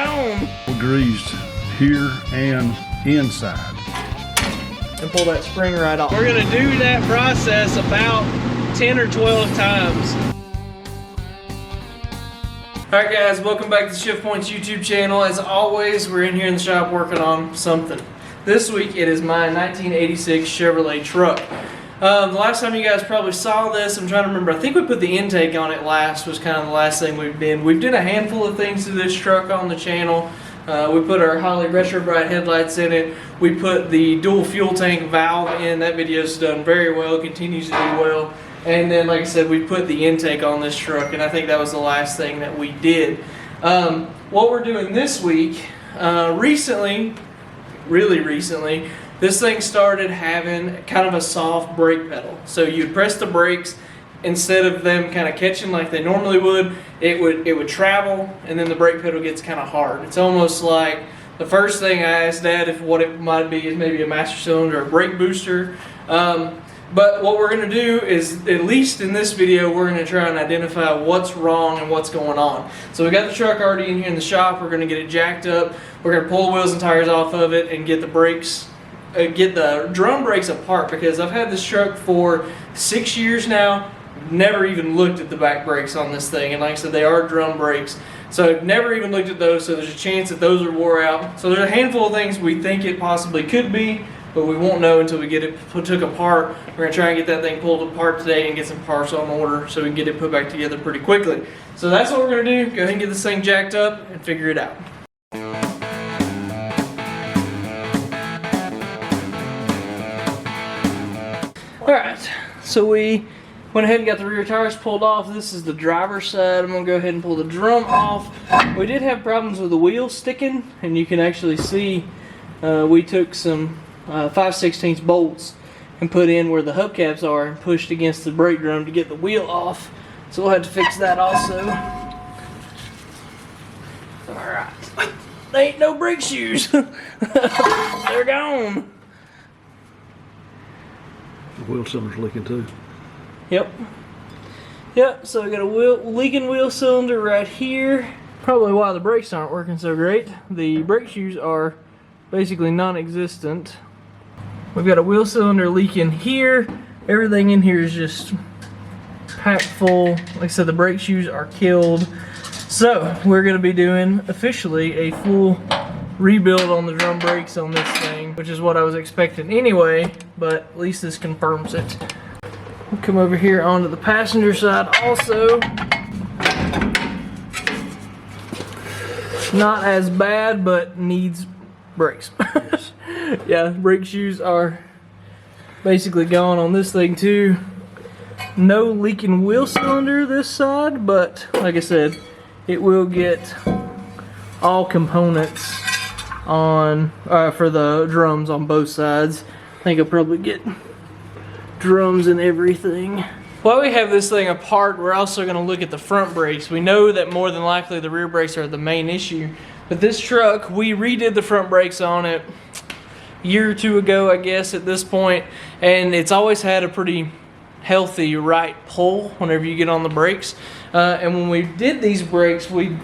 gone. Greased here and inside. And pull that spring right off. We're gonna do that process about 10 or 12 times. Alright guys, welcome back to the Shift Points YouTube channel. As always, we're in here in the shop working on something. This week it is my 1986 Chevrolet truck. The last time you guys probably saw this, I'm trying to remember, I think we put the intake on it last, was kind of the last thing we've done. We've done a handful of things to this truck on the channel. We put our Holley Retro Bright headlights in it. We put the dual fuel tank valve in. That video's done very well, continues to do well. And then, like I said, we put the intake on this truck, and I think that was the last thing that we did. What we're doing this week, recently, really recently, this thing started having kind of a soft brake pedal. So you'd press the brakes, instead of them kind of catching like they normally would, it would travel, and then the brake pedal gets kind of hard. It's almost like the first thing I asked Dad if what it might be is maybe a master cylinder or a brake booster. But what we're going to do is, at least in this video, we're going to try and identify what's wrong and what's going on. So we got the truck already in here in the shop. We're going to get it jacked up. We're going to pull the wheels and tires off of it and get the brakes, get the drum brakes apart, because I've had this truck for 6 years now. Never even looked at the back brakes on this thing, and like I said, they are drum brakes. So I've never even looked at those, so there's a chance that those are wore out. So there's a handful of things we think it possibly could be, but we won't know until we get it took apart. We're going to try and get that thing pulled apart today and get some parts on order so we can get it put back together pretty quickly. So that's what we're going to do. Go ahead and get this thing jacked up and figure it out. Alright, so we went ahead and got the rear tires pulled off. This is the driver's side. I'm going to go ahead and pull the drum off. We did have problems with the wheels sticking, and you can actually see we took some 5/16 bolts and put in where the hubcaps are and pushed against the brake drum to get the wheel off. So we'll have to fix that also. Alright. They ain't no brake shoes. They're gone. The wheel cylinder's leaking too. Yep, so we got a leaking wheel cylinder right here. Probably why the brakes aren't working so great. The brake shoes are basically non-existent. We've got a wheel cylinder leaking here. Everything in here is just packed full. Like I said, the brake shoes are killed. So we're going to be doing officially a full rebuild on the drum brakes on this thing, which is what I was expecting anyway, but at least this confirms it. We'll come over here onto the passenger side also. Not as bad, but needs brakes. Yes. Yeah, brake shoes are basically gone on this thing too. No leaking wheel cylinder this side, but like I said, it will get all components on for the drums on both sides. I think I'll probably get drums and everything. While we have this thing apart, we're also going to look at the front brakes. We know that more than likely the rear brakes are the main issue, but this truck, we redid the front brakes on it a year or two ago, I guess, at this point, and it's always had a pretty healthy right pull whenever you get on the brakes. And when we did these brakes, we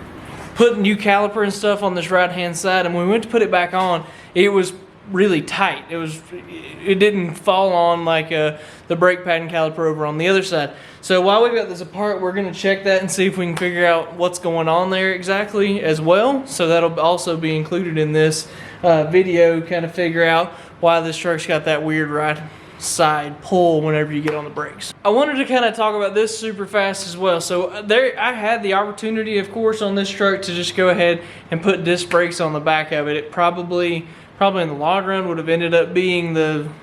put new caliper and stuff on this right hand side, and when we went to put it back on, it was really tight. It didn't fall on like the brake pad and caliper over on the other side. So while we've got this apart, we're going to check that and see if we can figure out what's going on there exactly as well. So that'll also be included in this video, kind of figure out why this truck's got that weird right side pull whenever you get on the brakes. I wanted to kind of talk about this super fast as well. So there, I had the opportunity, of course, on this truck to just go ahead and put disc brakes on the back of it. It probably in the long run would have ended up being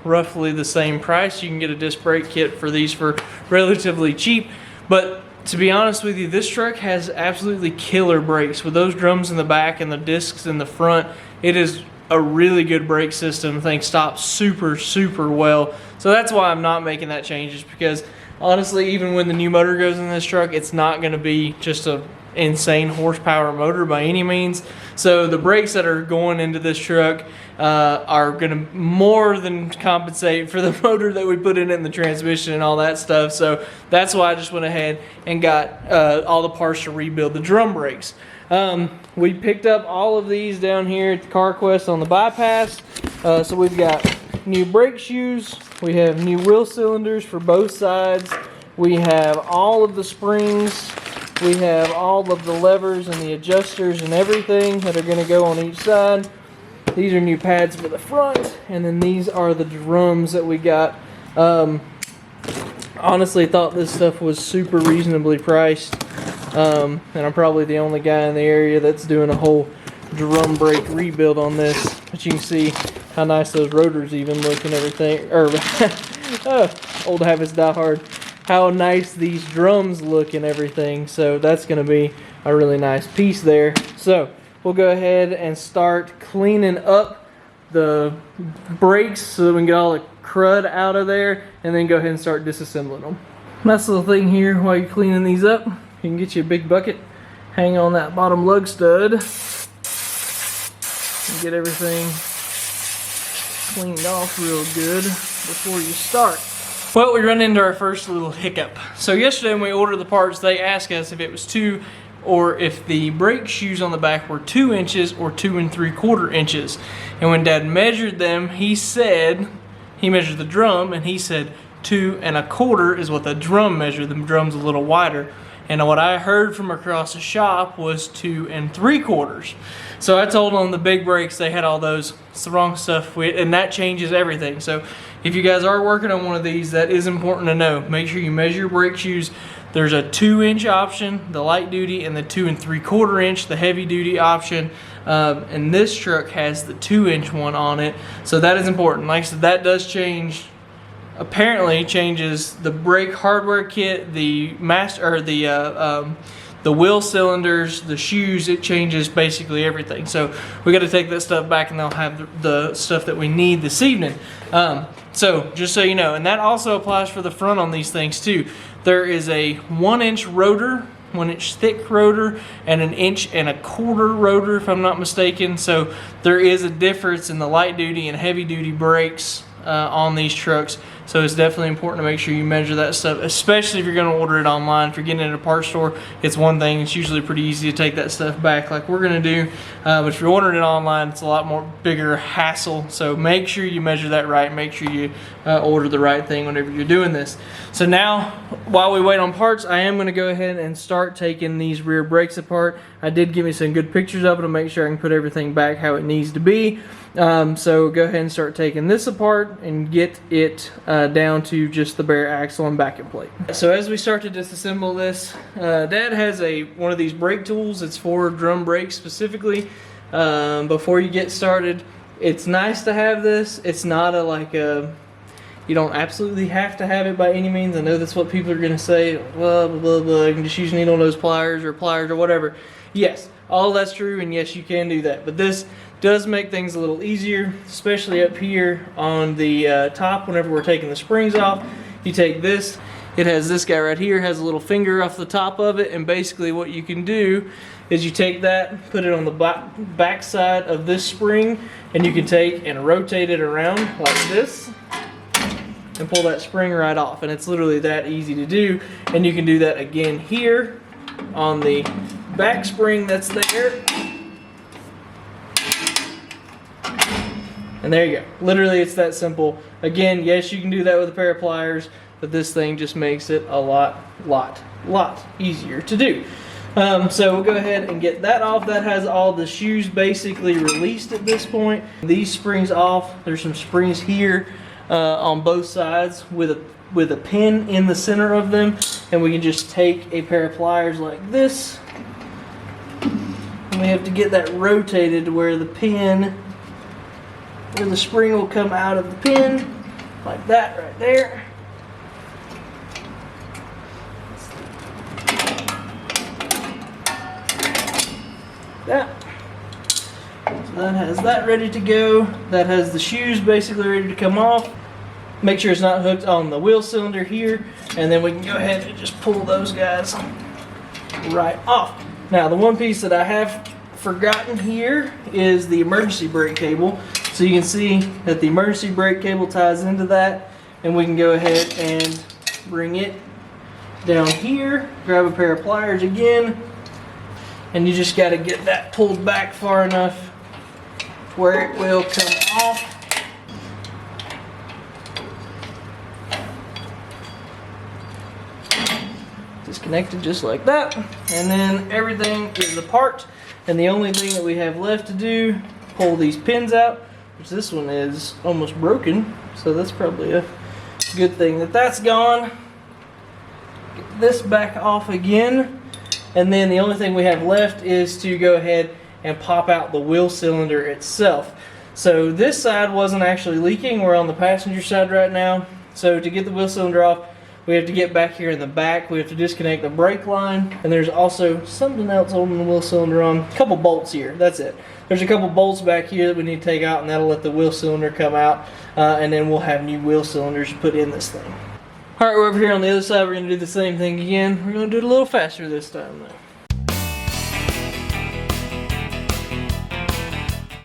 roughly the same price. You can get a disc brake kit for these for relatively cheap, but to be honest with you, this truck has absolutely killer brakes with those drums in the back and the discs in the front. It is a really good brake system. The thing stops super well. So that's why I'm not making that change, just because honestly, even when the new motor goes in this truck, it's not going to be just a insane horsepower motor by any means. So the brakes that are going into this truck are going to more than compensate for the motor that we put in it and the transmission and all that stuff. So that's why I just went ahead and got all the parts to rebuild the drum brakes. We picked up all of these down here at the CarQuest on the bypass. So we've got new brake shoes. We have new wheel cylinders for both sides. We have all of the springs. We have all of the levers and the adjusters and everything that are going to go on each side. These are new pads for the front, and then these are the drums that we got. Honestly thought this stuff was super reasonably priced, and I'm probably the only guy in the area that's doing a whole drum brake rebuild on this. But you can see how nice those rotors even look and everything. Old habits die hard. How nice these drums look and everything. So that's going to be a really nice piece there. So we'll go ahead and start cleaning up the brakes so that we can get all the crud out of there, and then go ahead and start disassembling them. Nice little thing here while you're cleaning these up. You can get you a big bucket, hang on that bottom lug stud, and get everything cleaned off real good before you start. Well, we run into our first little hiccup. So yesterday when we ordered the parts, they asked us if it was 2 or if the brake shoes on the back were 2 inches or 2 3/4 inches. And when Dad measured them, he measured the drum, and he said 2 1/4 is what the drum measured. The drum's a little wider. And what I heard from across the shop was 2 3/4. So I told them the big brakes, they had all those. It's the wrong stuff, and that changes everything. So if you guys are working on one of these, that is important to know. Make sure you measure your brake shoes. There's a 2-inch option, the light duty, and the 2 3/4 inch, the heavy duty option. And this truck has the 2-inch one on it. So that is important. Like I said, that does change. Apparently changes the brake hardware kit, the wheel cylinders, the shoes. It changes basically everything. So we got to take that stuff back, and they'll have the stuff that we need this evening. So just so you know, and that also applies for the front on these things too. There is a 1-inch rotor, 1-inch thick rotor, and an 1 1/4 rotor, if I'm not mistaken. So there is a difference in the light duty and heavy duty brakes on these trucks. So it's definitely important to make sure you measure that stuff, especially if you're going to order it online. If you're getting it at a parts store, it's one thing. It's usually pretty easy to take that stuff back like we're going to do. But if you're ordering it online, it's a lot more bigger hassle. So make sure you measure that right. Make sure you order the right thing whenever you're doing this. So now, while we wait on parts, I am going to go ahead and start taking these rear brakes apart. I did give me some good pictures of it to make sure I can put everything back how it needs to be. So go ahead and start taking this apart and get it down to just the bare axle and backing plate. So as we start to disassemble this, Dad has one of these brake tools. It's for drum brakes specifically. Before you get started, it's nice to have this. It's not you don't absolutely have to have it by any means. I know that's what people are going to say, blah, blah, blah, blah. You can just use needle nose pliers or whatever. Yes, all that's true, and yes, you can do that. But this does make things a little easier, especially up here on the top whenever we're taking the springs off. You take this, it has this guy right here, has a little finger off the top of it, and basically what you can do is you take that, put it on the back side of this spring, and you can take and rotate it around like this and pull that spring right off. And it's literally that easy to do. And you can do that again here on the back spring that's there. And there you go. Literally, it's that simple. Again, yes, you can do that with a pair of pliers, but this thing just makes it a lot easier to do. So we'll go ahead and get that off. That has all the shoes basically released at this point. These springs off. There's some springs here on both sides with a pin in the center of them, and we can just take a pair of pliers like this, and we have to get that rotated to where the spring will come out of the pin like that right there. That. So that has that ready to go. That has the shoes basically ready to come off. Make sure it's not hooked on the wheel cylinder here, and then we can go ahead and just pull those guys right off. Now the one piece that I have forgotten here is the emergency brake cable. So you can see that the emergency brake cable ties into that, and we can go ahead and bring it down here, grab a pair of pliers again, and you just got to get that pulled back far enough where it will come off. Disconnected just like that, and then everything is apart, and the only thing that we have left to do, pull these pins out, which this one is almost broken, so that's probably a good thing that that's gone. Get this back off again, and then the only thing we have left is to go ahead and pop out the wheel cylinder itself. So this side wasn't actually leaking. We're on the passenger side right now. So to get the wheel cylinder off, we have to get back here in the back. We have to disconnect the brake line, and there's also something else holding the wheel cylinder on. A couple bolts here, that's it. There's a couple bolts back here that we need to take out, and that'll let the wheel cylinder come out, and then we'll have new wheel cylinders put in this thing. All right, we're over here on the other side. We're gonna do the same thing again. We're gonna do it a little faster this time though.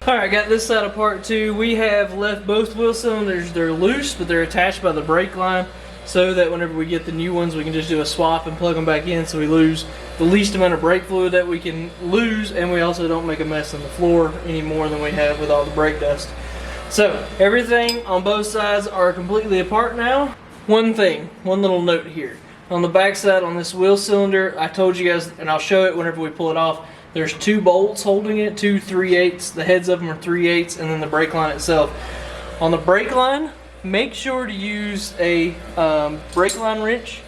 Alright, I got this side apart too. We have left both wheel cylinders. They're loose, but they're attached by the brake line, so that whenever we get the new ones, we can just do a swap and plug them back in, so we lose the least amount of brake fluid that we can lose, and we also don't make a mess on the floor any more than we have with all the brake dust. So everything on both sides are completely apart now. One thing, one little note here. On the back side on this wheel cylinder, I told you guys, and I'll show it whenever we pull it off, there's two bolts holding it, two 3/8. The heads of them are 3/8, and then the brake line itself. On the brake line, make sure to use a brake line wrench.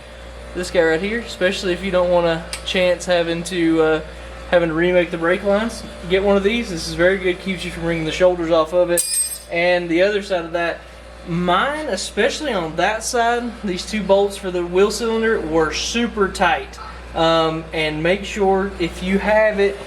This guy right here, especially if you don't want to chance having to remake the brake lines. Get one of these. This is very good. Keeps you from wringing the shoulders off of it. And the other side of that, mine, especially on that side, these two bolts for the wheel cylinder were super tight. And make sure, if you have it,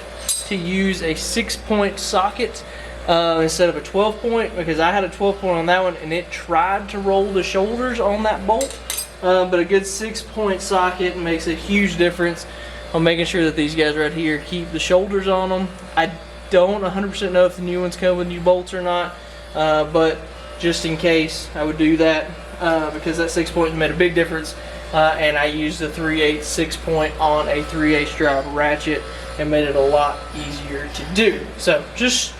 to use a 6-point socket instead of a 12-point, because I had a 12-point on that one and it tried to roll the shoulders on that bolt. But a good 6-point socket makes a huge difference on making sure that these guys right here keep the shoulders on them. I don't 100% know if the new ones come with new bolts or not, but just in case, I would do that because that 6-point made a big difference. And I used a 3/8 6-point on a 3/8 drive ratchet and made it a lot easier to do. So just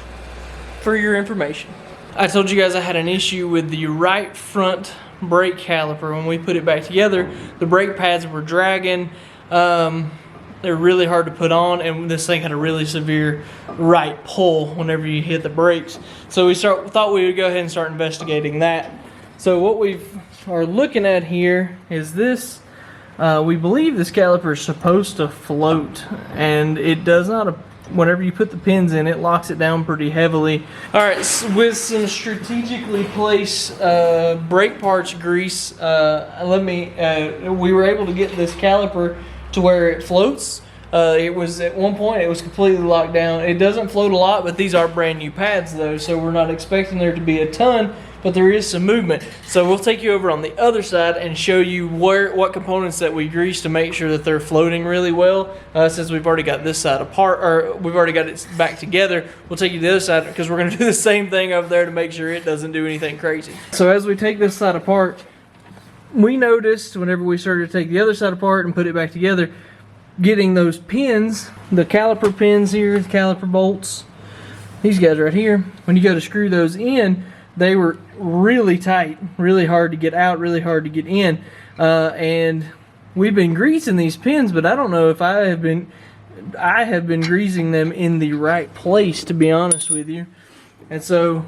for your information. I told you guys I had an issue with the right front brake caliper. When we put it back together, the brake pads were dragging. They're really hard to put on, and this thing had a really severe right pull whenever you hit the brakes. So we thought we would go ahead and start investigating that. So what we are looking at here is this. We believe this caliper is supposed to float, and it does not. Whenever you put the pins in, it locks it down pretty heavily. All right, so with some strategically placed brake parts grease, we were able to get this caliper to where it floats. It was at one point it was completely locked down. It doesn't float a lot, but these are brand new pads though, so we're not expecting there to be a ton, but there is some movement. So we'll take you over on the other side and show you what components that we grease to make sure that they're floating really well. Since we've already got this side apart, or we've already got it back together, we'll take you to the other side because we're going to do the same thing over there to make sure it doesn't do anything crazy. So as we take this side apart, we noticed whenever we started to take the other side apart and put it back together, getting those pins, the caliper pins here, the caliper bolts, these guys right here, when you go to screw those in, they were really tight, really hard to get out, really hard to get in. And we've been greasing these pins, but I don't know if I have been greasing them in the right place, to be honest with you. And so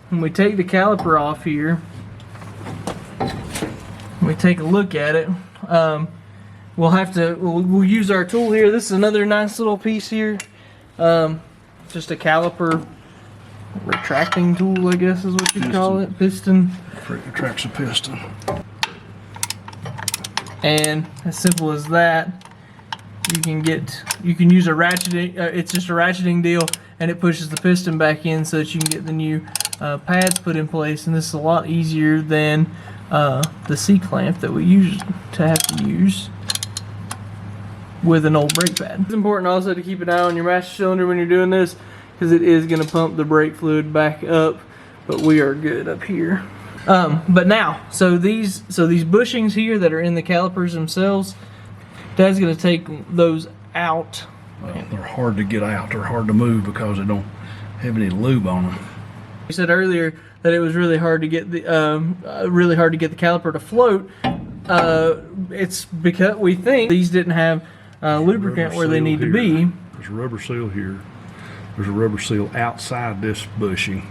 when we take the caliper off here, we take a look at it, we'll use our tool here. This is another nice little piece here, just a caliper retracting tool, I guess is what you call it. Piston. Retracts a piston. And as simple as that, you can use a ratcheting. It's just a ratcheting deal, and it pushes the piston back in so that you can get the new pads put in place. And this is a lot easier than the C-clamp that we used to have to use with an old brake pad. It's important also to keep an eye on your master cylinder when you're doing this, because it is going to pump the brake fluid back up, but we are good up here. But now, so these bushings here that are in the calipers themselves, Dad's going to take those out They're hard to get out. They're hard to move because they don't have any lube on them. You said earlier that it was really hard to get the caliper to float. It's because we think these didn't have lubricant where they need to be. There's a rubber seal here. There's a rubber seal outside this bushing.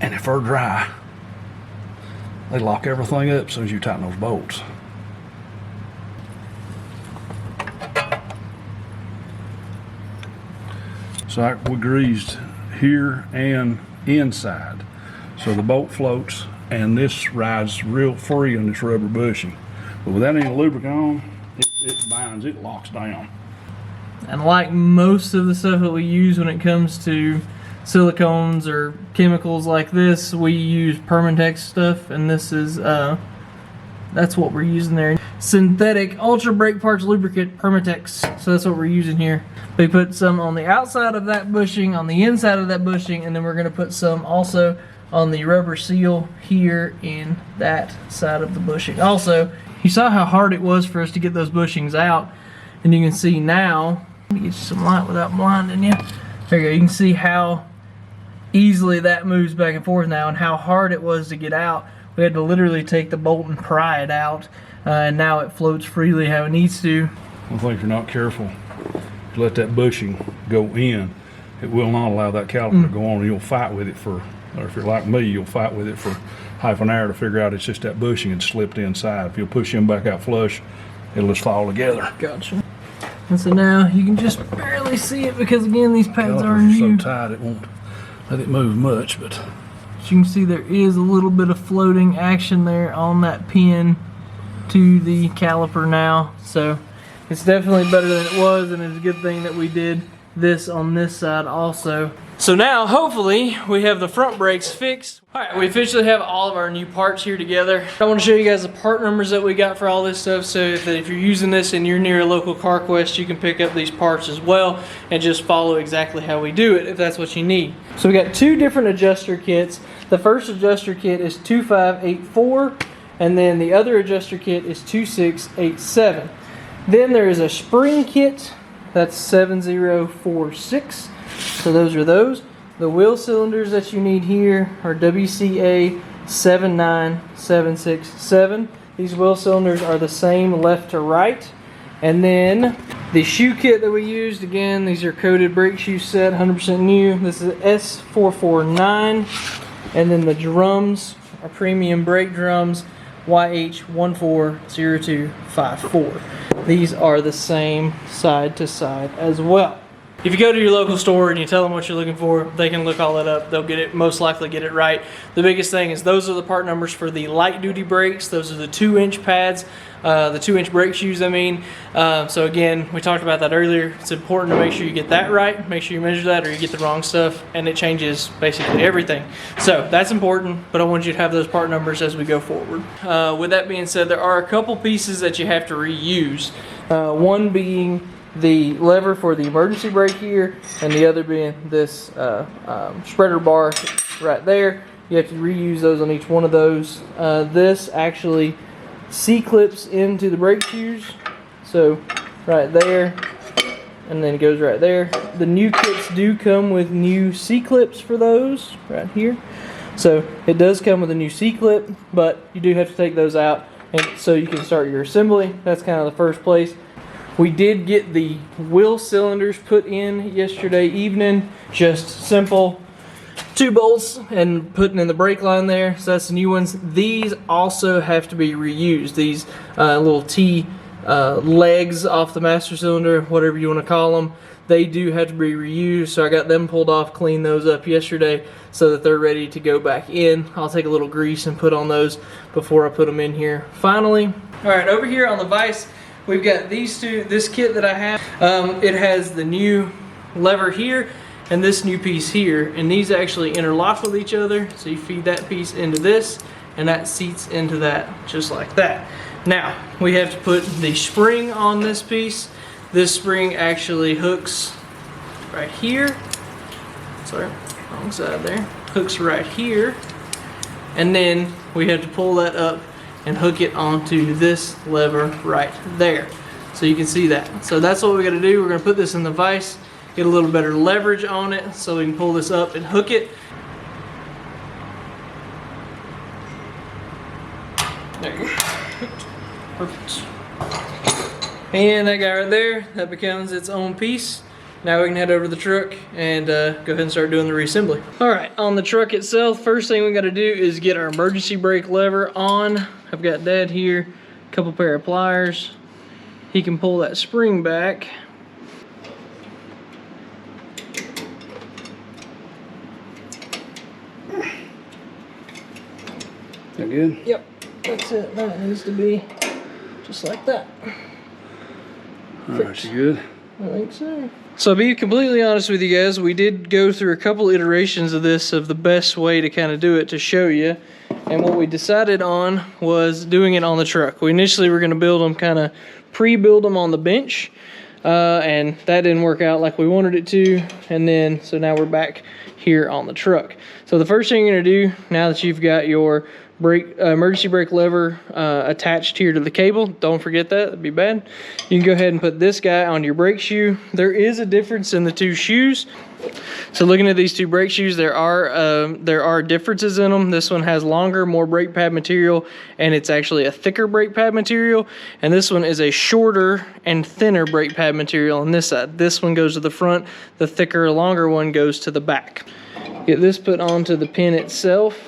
And if they're dry, they lock everything up as soon as you tighten those bolts. So we greased here and inside. So the bolt floats and this rides real free on this rubber bushing. But without any lubricant on, it binds, it locks down. And like most of the stuff that we use when it comes to silicones or chemicals like this, we use Permatex stuff, and this is that's what we're using there. Synthetic ultra brake parts lubricant Permatex. So that's what we're using here. We put some on the outside of that bushing, on the inside of that bushing, and then we're going to put some also on the rubber seal here in that side of the bushing. Also, you saw how hard it was for us to get those bushings out, and you can see now, let me get you some light without blinding you. There you go. You can see how easily that moves back and forth now, and how hard it was to get out. We had to literally take the bolt and pry it out, and now it floats freely how it needs to. I think if you're not careful, if you let that bushing go in, it will not allow that caliper to go on, and you'll fight with it for, or if you're like me, you'll fight with it for half an hour to figure out it's just that bushing and slipped inside. If you'll push him back out flush, it'll just fall together. Gotcha. And so now you can just barely see it because again these pads are new. So tight it won't let it move much, but as you can see there is a little bit of floating action there on that pin to the caliper now. So it's definitely better than it was, and it's a good thing that we did this on this side also. So now hopefully we have the front brakes fixed. Alright, we officially have all of our new parts here together. I want to show you guys the part numbers that we got for all this stuff, so if you're using this and you're near a local CarQuest, you can pick up these parts as well and just follow exactly how we do it if that's what you need. So we got two different adjuster kits. The first adjuster kit is 2584, and then the other adjuster kit is 2687. Then there is a spring kit, that's 7046. So those are those. The wheel cylinders that you need here are WCA 79767. These wheel cylinders are the same left to right. And then the shoe kit that we used, again, these are coated brake shoe set, 100% new. This is S449. And then the drums are premium brake drums, YH140254. These are the same side to side as well. If you go to your local store and you tell them what you're looking for, they can look all that up. They'll get it, most likely get it right. The biggest thing is those are the part numbers for the light duty brakes. Those are the 2-inch pads, the 2-inch brake shoes, I mean. So again, we talked about that earlier. It's important to make sure you get that right. Make sure you measure that or you get the wrong stuff, and it changes basically everything. So that's important, but I want you to have those part numbers as we go forward. With that being said, there are a couple pieces that you have to reuse. One being the lever for the emergency brake here, and the other being this spreader bar right there. You have to reuse those on each one of those. This actually C-clips into the brake shoes, so right there, and then it goes right there. The new kits do come with new C-clips for those right here, so it does come with a new C-clip, but you do have to take those out, and so you can start your assembly. That's kind of the first place. We did get the wheel cylinders put in yesterday evening. Just simple 2 bolts and putting in the brake line there. So that's the new ones. These also have to be reused. These little T legs off the master cylinder, whatever you want to call them, they do have to be reused. So I got them pulled off, cleaned those up yesterday so that they're ready to go back in. I'll take a little grease and put on those before I put them in here finally. All right, over here on the vise, we've got these two, this kit that I have. It has the new lever here and this new piece here, and these actually interlock with each other. So you feed that piece into this, and that seats into that just like that. Now, we have to put the spring on this piece. This spring actually hooks right here. Sorry, wrong side there. Hooks right here. And then we have to pull that up and hook it onto this lever right there. so you can see that. So that's what we're gonna do. We're gonna put this in the vise, get a little better leverage on it so we can pull this up and hook it. There you go. Perfect. And that guy right there, that becomes its own piece. Now we can head over to the truck and go ahead and start doing the reassembly. All right, on the truck itself, first thing we gotta do is get our emergency brake lever on. I've got Dad here, a couple pair of pliers. He can pull that spring back. That good? Yep, that's it. That needs to be just like that. All right, you good? I think so. So to be completely honest with you guys, we did go through a couple iterations of this, of the best way to kind of do it to show you. And what we decided on was doing it on the truck. We initially were going to build them, kind of pre-build them on the bench. And that didn't work out like we wanted it to. And then, so now we're back here on the truck. So the first thing you're going to do, now that you've got your emergency brake lever attached here to the cable, don't forget that, that'd be bad. You can go ahead and put this guy on your brake shoe. There is a difference in the two shoes. So looking at these two brake shoes, there are differences in them. This one has longer, more brake pad material, and it's actually a thicker brake pad material. And this one is a shorter and thinner brake pad material on this side. This one goes to the front, the thicker, longer one goes to the back. Get this put onto the pin itself.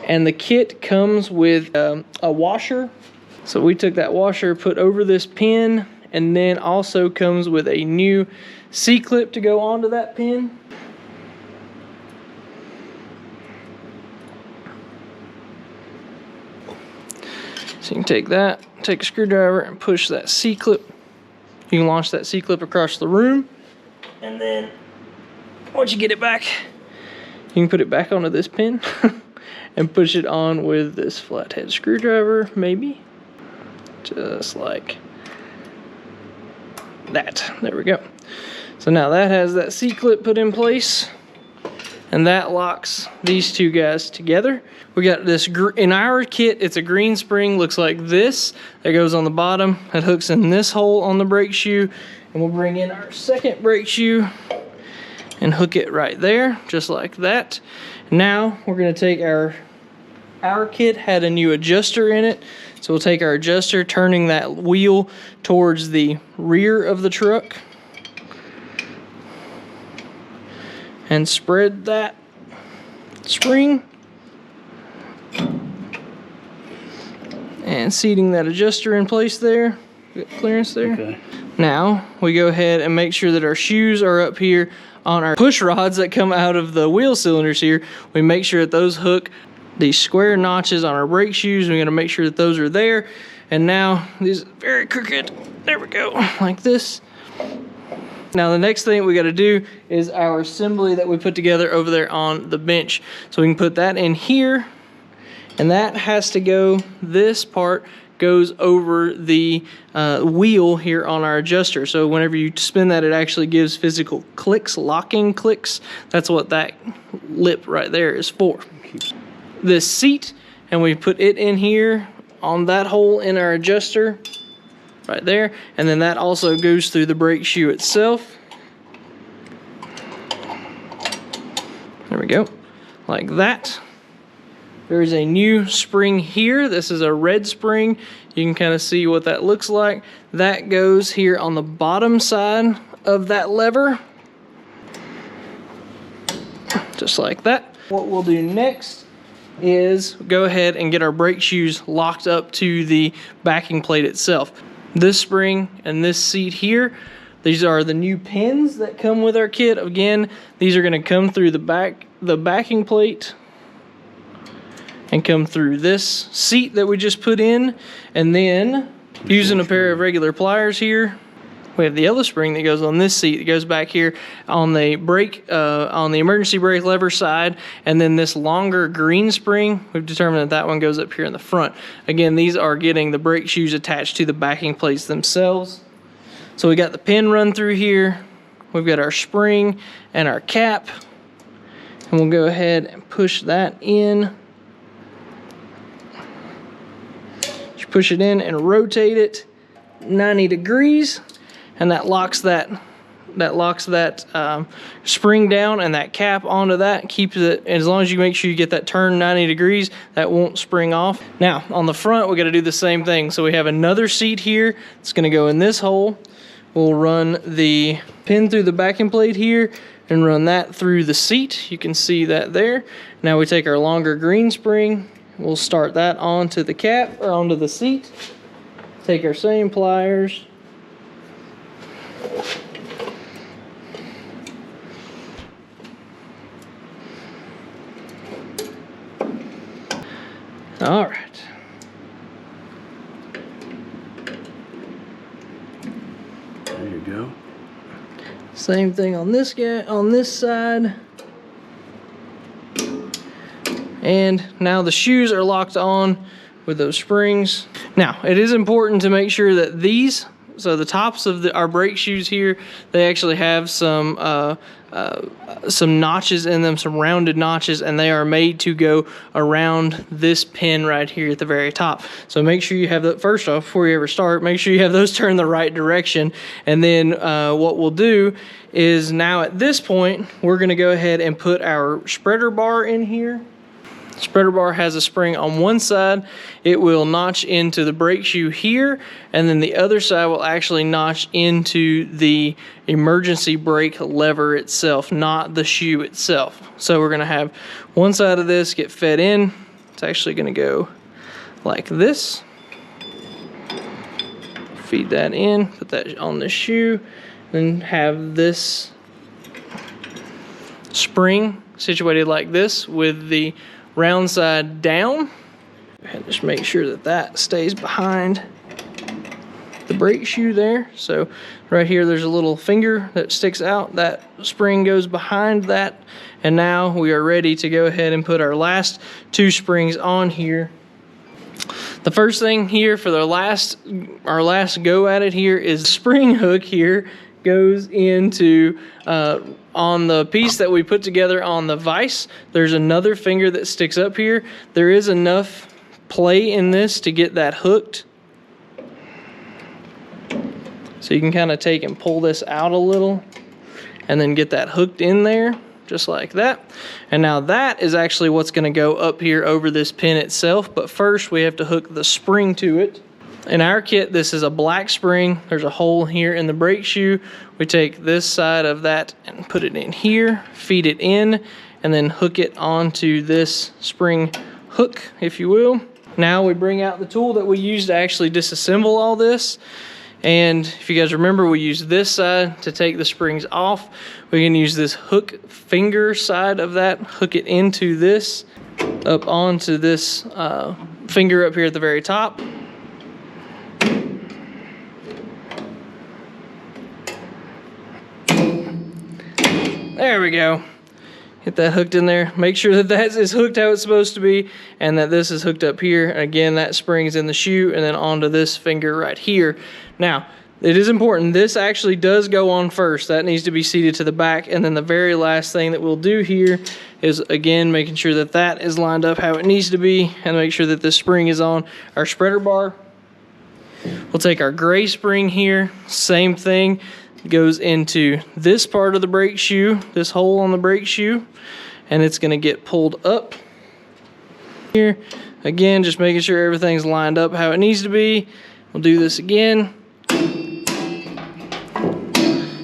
And the kit comes with a washer. So we took that washer, put over this pin, and then also comes with a new C-clip to go onto that pin. So you can take that, take a screwdriver and push that C-clip. You can launch that C-clip across the room. And then once you get it back, you can put it back onto this pin. And push it on with this flathead screwdriver, maybe. Just like that. There we go. So now that has that C-clip put in place. And that locks these two guys together. We got this, in our kit, it's a green spring, looks like this. That goes on the bottom. That hooks in this hole on the brake shoe. And we'll bring in our second brake shoe and hook it right there, just like that. Now we're gonna take our kit had a new adjuster in it. So we'll take our adjuster, turning that wheel towards the rear of the truck. And spread that spring. And seating that adjuster in place there. Get clearance there. Okay. Now we go ahead and make sure that our shoes are up here on our push rods that come out of the wheel cylinders here. We make sure that those hook these square notches on our brake shoes. We're gonna make sure that those are there. And now these are very crooked. There we go, like this. Now the next thing we gotta do is our assembly that we put together over there on the bench. So we can put that in here, and that has to go, this part goes over the wheel here on our adjuster. So whenever you spin that, it actually gives physical clicks, locking clicks. That's what that lip right there is for. This seat, and we put it in here on that hole in our adjuster right there. And then that also goes through the brake shoe itself. There we go, like that. There's a new spring here. This is a red spring. You can kind of see what that looks like. That goes here on the bottom side of that lever. Just like that. What we'll do next is go ahead and get our brake shoes locked up to the backing plate itself. This spring and this seat here, these are the new pins that come with our kit. Again, these are going to come through the backing plate and come through this seat that we just put in. And then using a pair of regular pliers here, we have the yellow spring that goes on this seat. It goes back here on the brake, on the emergency brake lever side. And then this longer green spring, we've determined that that one goes up here in the front. Again, these are getting the brake shoes attached to the backing plates themselves. So we got the pin run through here. We've got our spring and our cap. And we'll go ahead and push that in. Just push it in and rotate it. 90 degrees, and that locks that spring down, and that cap onto that keeps it. As long as you make sure you get that turn 90 degrees, that won't spring off. Now on the front, we got to do the same thing. So we have another seat here. It's going to go in this hole. We'll run the pin through the backing plate here and run that through the seat. You can see that there. Now we take our longer green spring. We'll start that onto the cap, or onto the seat. Take our same pliers. All right. There you go. Same thing on this guy, on this side. And now the shoes are locked on with those springs. Now, it is important to make sure that these, so the tops of our brake shoes here, they actually have some notches in them, some rounded notches, and they are made to go around this pin right here at the very top. So make sure you have that, first off, before you ever start, make sure you have those turned the right direction. And then what we'll do is, now at this point, we're gonna go ahead and put our spreader bar in here. Spreader bar has a spring on one side. It will notch into the brake shoe here, and then the other side will actually notch into the emergency brake lever itself, not the shoe itself. So we're gonna have one side of this get fed in. It's actually gonna go like this. Feed that in, put that on the shoe, then have this spring situated like this with the round side down, and just make sure that that stays behind the brake shoe there. So right here, there's a little finger that sticks out. That spring goes behind that, and now we are ready to go ahead and put our last two springs on here. The first thing here for our last go at it here is spring hook here goes into on the piece that we put together on the vise. There's another finger that sticks up here. There is enough play in this to get that hooked. So you can kind of take and pull this out a little and then get that hooked in there, just like that. And now that is actually what's going to go up here over this pin itself. But first we have to hook the spring to it. In our kit, this is a black spring. There's a hole here in the brake shoe. We take this side of that and put it in here, feed it in, and then hook it onto this spring hook, if you will. Now we bring out the tool that we use to actually disassemble all this. And if you guys remember, we use this side to take the springs off. We can use this hook finger side of that, hook it into this, up onto this finger up here at the very top. There we go. Get that hooked in there. Make sure that that is hooked how it's supposed to be, and that this is hooked up here. Again, that spring's in the shoe and then onto this finger right here. Now, it is important, this actually does go on first. That needs to be seated to the back, and then the very last thing that we'll do here is, again, making sure that that is lined up how it needs to be, and make sure that this spring is on our spreader bar. We'll take our gray spring here, same thing. Goes into this part of the brake shoe, this hole on the brake shoe, and it's going to get pulled up here. Again, just making sure everything's lined up how it needs to be. We'll do this again,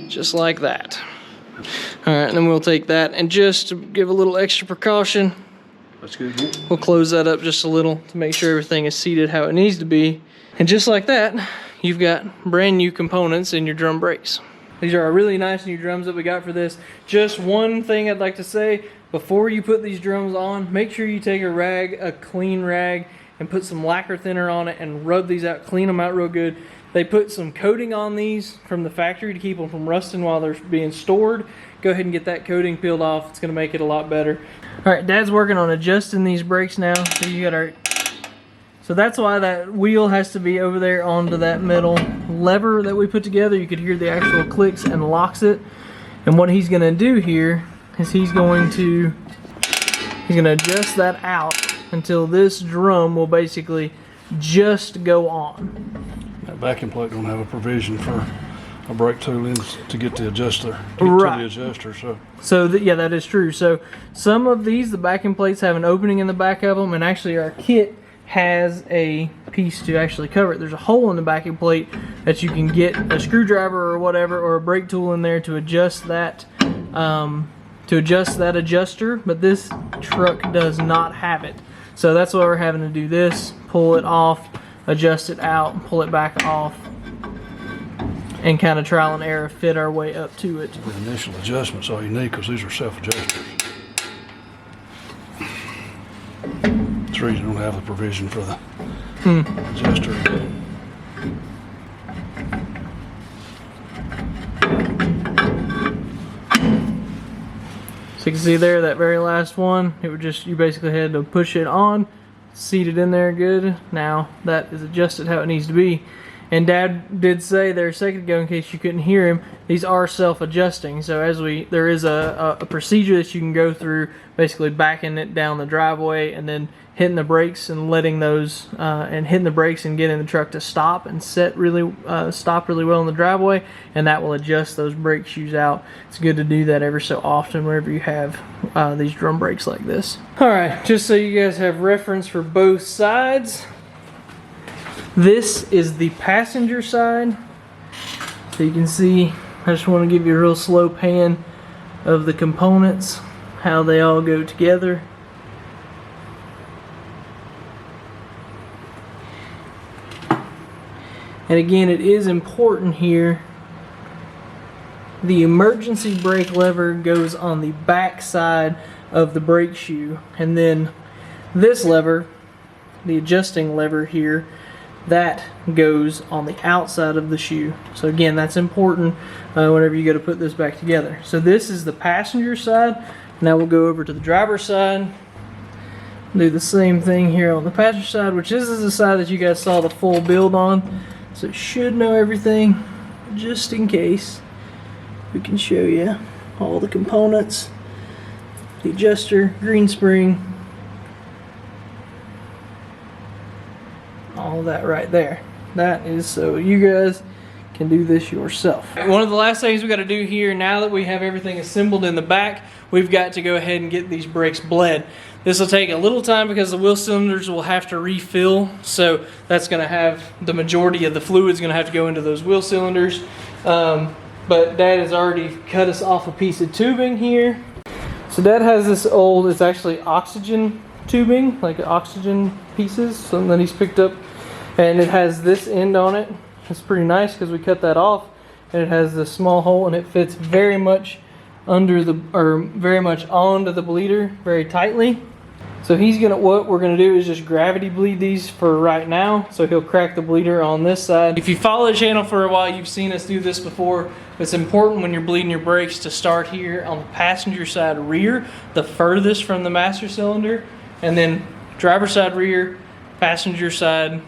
just like that. All right, and then we'll take that, and just to give a little extra precaution, That's good. we'll close that up just a little to make sure everything is seated how it needs to be. And just like that, you've got brand new components in your drum brakes. These are our really nice new drums that we got for this. Just one thing I'd like to say, before you put these drums on, make sure you take a rag, a clean rag, and put some lacquer thinner on it and rub these out, clean them out real good. They put some coating on these from the factory to keep them from rusting while they're being stored. Go ahead and get that coating peeled off. It's gonna make it a lot better. All right, Dad's working on adjusting these brakes now. So you got our, so that's why that wheel has to be over there onto that metal lever that we put together. You could hear the actual clicks and locks it. And what he's gonna do here is he's gonna adjust that out until this drum will basically just go on. That backing plate don't have a provision for a brake tool in to get the adjuster, Right. to the adjuster. So yeah, that is true. So some of these, the backing plates have an opening in the back of them, and actually our kit has a piece to actually cover it. There's a hole in the backing plate that you can get a screwdriver or whatever, or a brake tool in there to adjust that adjuster, but this truck does not have it. So that's why we're having to do this, pull it off, adjust it out, pull it back off, and kind of trial and error fit our way up to it. The initial adjustment's all you need, because these are self-adjusters. That's the reason you don't have the provision for the adjuster. So you can see there, that very last one, it would just, you basically had to push it on, seat it in there good. Now that is adjusted how it needs to be. And Dad did say there a second ago, in case you couldn't hear him, these are self-adjusting. So there is a procedure that you can go through, basically backing it down the driveway and then hitting the brakes and letting those hitting the brakes and getting the truck to stop and stop really well in the driveway, and that will adjust those brake shoes out. It's good to do that every so often whenever you have these drum brakes like this. All right, just so you guys have reference for both sides. This is the passenger side. So you can see, I just want to give you a real slow pan of the components, how they all go together. And again, it is important here, the emergency brake lever goes on the back side of the brake shoe, and then this lever, the adjusting lever here, that goes on the outside of the shoe. So again, that's important whenever you go to put this back together. So this is the passenger side. Now we'll go over to the driver's side. Do the same thing here on the passenger side, which this is the side that you guys saw the full build on. So it should know everything, just in case. We can show you all the components. The adjuster, green spring, all that right there. That is so you guys can do this yourself. One of the last things we got to do here, now that we have everything assembled in the back, we've got to go ahead and get these brakes bled. This will take a little time because the wheel cylinders will have to refill, so that's going to have the majority of the fluid's going to have to go into those wheel cylinders. But Dad has already cut us off a piece of tubing here. So Dad has this old, it's actually oxygen tubing, like oxygen pieces, something that he's picked up, and it has this end on it. It's pretty nice because we cut that off, and it has this small hole, and it fits very much under the, or very much onto the bleeder very tightly. So what we're gonna do is just gravity bleed these for right now. So he'll crack the bleeder on this side. If you follow the channel for a while, you've seen us do this before. It's important when you're bleeding your brakes to start here on the passenger side rear, the furthest from the master cylinder, and then driver side rear, passenger side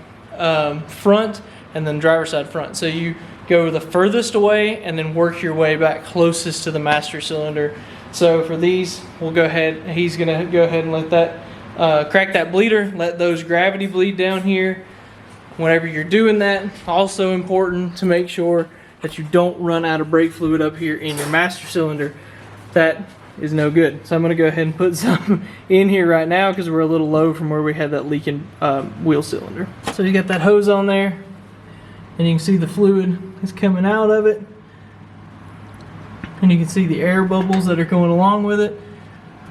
front, and then driver side front. So you go the furthest away and then work your way back closest to the master cylinder. So for these, we'll go ahead, he's gonna go ahead and let that, crack that bleeder, let those gravity bleed down here. Whenever you're doing that, also important to make sure that you don't run out of brake fluid up here in your master cylinder. That is no good. So I'm gonna go ahead and put some in here right now because we're a little low from where we had that leaking wheel cylinder. So you got that hose on there, and you can see the fluid is coming out of it. And you can see the air bubbles that are going along with it.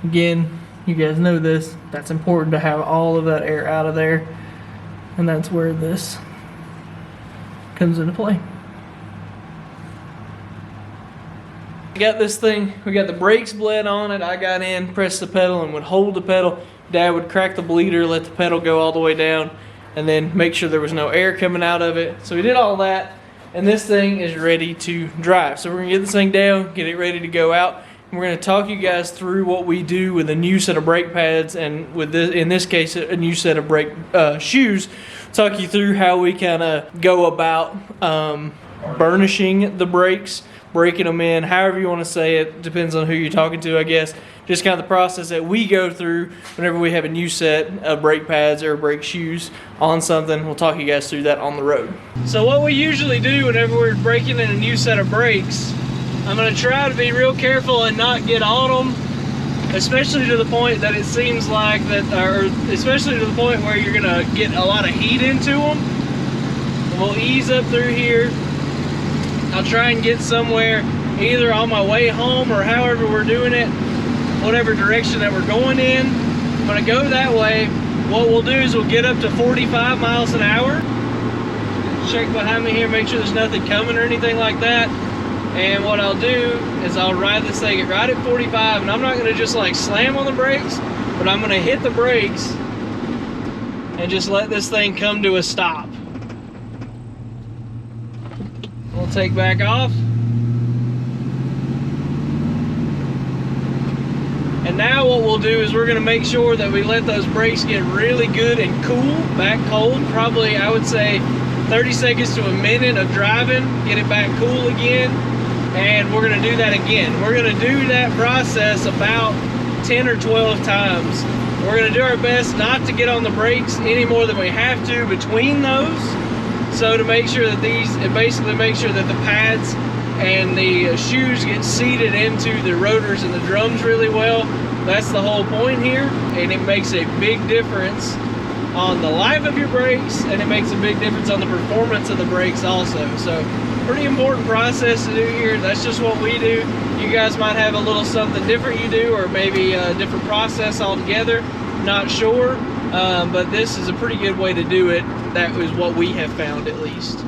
Again, you guys know this. That's important to have all of that air out of there. And that's where this comes into play. We got this thing, we got the brakes bled on it. I got in, pressed the pedal, and would hold the pedal. Dad would crack the bleeder, let the pedal go all the way down, and then make sure there was no air coming out of it. So we did all that. And this thing is ready to drive. So we're gonna get this thing down, get it ready to go out. And we're gonna talk you guys through what we do with a new set of brake pads, and with this, in this case, a new set of brake shoes. Talk you through how we kind of go about burnishing the brakes breaking them in, however you want to say it, depends on who you're talking to, I guess. Just kind of the process that we go through whenever we have a new set of brake pads or brake shoes on something. We'll talk you guys through that on the road. So what we usually do whenever we're breaking in a new set of brakes, I'm going to try to be real careful and not get on them, especially to the point that it seems like that, or especially to the point where you're going to get a lot of heat into them. And we'll ease up through here. I'll try and get somewhere either on my way home or however we're doing it, whatever direction that we're going in. I'm gonna go that way. What we'll do is we'll get up to 45 miles an hour. Check behind me here, make sure there's nothing coming or anything like that. And what I'll do is I'll ride this thing right at 45, and I'm not gonna just like slam on the brakes, but I'm gonna hit the brakes and just let this thing come to a stop. We'll take back off. And now what we'll do is we're going to make sure that we let those brakes get really good and cool, back cold. Probably, I would say, 30 seconds to a minute of driving, get it back cool again. And we're going to do that again. We're going to do that process about 10 or 12 times. We're going to do our best not to get on the brakes any more than we have to between those. So to make sure that basically make sure that the pads and the shoes get seated into the rotors and the drums really well. That's the whole point here, and it makes a big difference on the life of your brakes, and it makes a big difference on the performance of the brakes also. So pretty important process to do here. That's just what we do. You guys might have a little something different you do, or maybe a different process altogether, not sure, but this is a pretty good way to do it. That is what we have found, at least.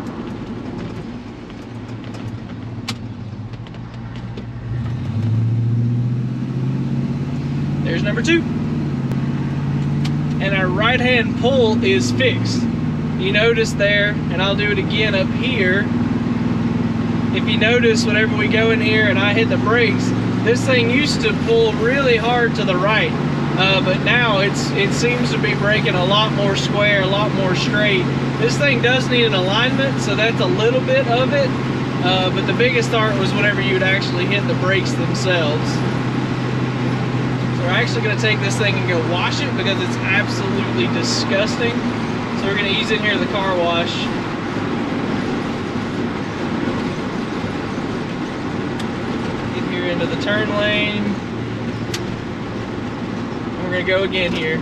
There's number 2. And our right hand pull is fixed. You notice there, and I'll do it again up here. If you notice, whenever we go in here and I hit the brakes, this thing used to pull really hard to the right, but now it seems to be braking a lot more square, a lot more straight. This thing does need an alignment, so that's a little bit of it, but the biggest part was whenever you would actually hit the brakes themselves. We're actually going to take this thing and go wash it because it's absolutely disgusting. So we're going to ease in here to the car wash. Get here into the turn lane. And we're going to go again here.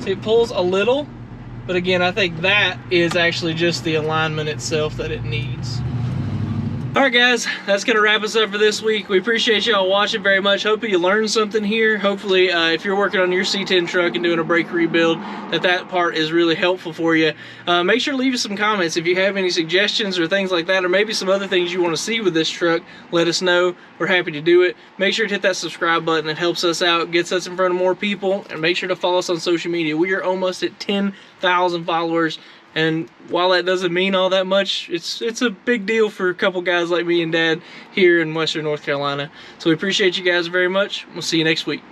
See, it pulls a little, but again, I think that is actually just the alignment itself that it needs. Alright guys, that's going to wrap us up for this week. We appreciate y'all watching very much. Hopefully you learned something here. Hopefully if you're working on your C10 truck and doing a brake rebuild, that part is really helpful for you. Make sure to leave us some comments if you have any suggestions or things like that, or maybe some other things you want to see with this truck. Let us know. We're happy to do it. Make sure to hit that subscribe button. It helps us out, gets us in front of more people, and make sure to follow us on social media. We are almost at 10,000 followers. And while that doesn't mean all that much, it's a big deal for a couple guys like me and Dad here in Western North Carolina. So we appreciate you guys very much. We'll see you next week.